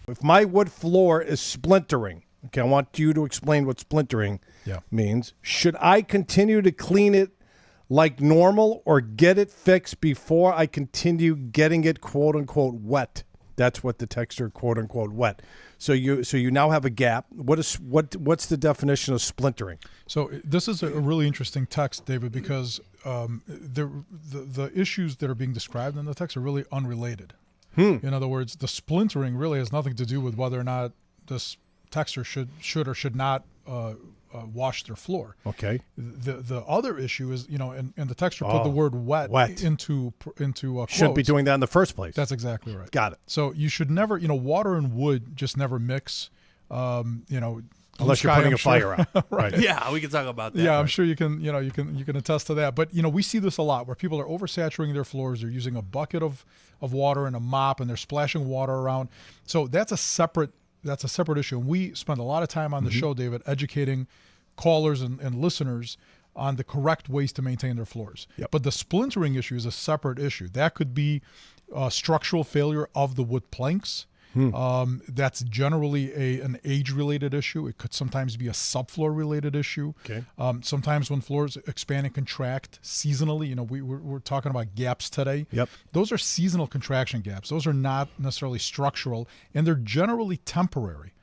If my wood floor is splintering, okay, I want you to explain what splintering means. Should I continue to clean it like normal or get it fixed before I continue getting it quote unquote wet? That's what the texture quote unquote wet. So you now have a gap. What's the definition of splintering? So this is a really interesting text, David, because the issues that are being described in the text are really unrelated. In other words, the splintering really has nothing to do with whether or not this texter should or should not wash their floor. Okay. The other issue is, and the texter put the word wet. into quotes. Shouldn't be doing that in the first place. That's exactly right. Got it. So you should never, water and wood just never mix. Unless you're putting a fire out. Right. Yeah, we can talk about that. Yeah, right. I'm sure you can attest to that. But we see this a lot where people are oversaturating their floors. They're using a bucket of water and a mop, and they're splashing water around. So that's a separate issue. And we spend a lot of time on the show, David, educating callers and listeners on the correct ways to maintain their floors. Yep. But the splintering issue is a separate issue. That could be structural failure of the wood planks. That's generally an age-related issue. It could sometimes be a subfloor-related issue. Okay. Sometimes when floors expand and contract seasonally, we're talking about gaps today. Yep. Those are seasonal contraction gaps. Those are not necessarily structural, and they're generally temporary.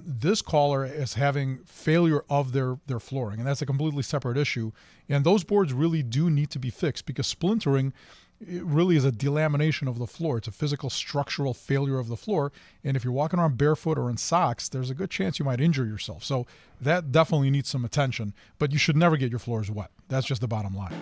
This caller is having failure of their flooring, and that's a completely separate issue. And those boards really do need to be fixed because splintering, it really is a delamination of the floor. It's a physical structural failure of the floor. And if you're walking around barefoot or in socks, there's a good chance you might injure yourself. So that definitely needs some attention. But you should never get your floors wet. That's just the bottom line.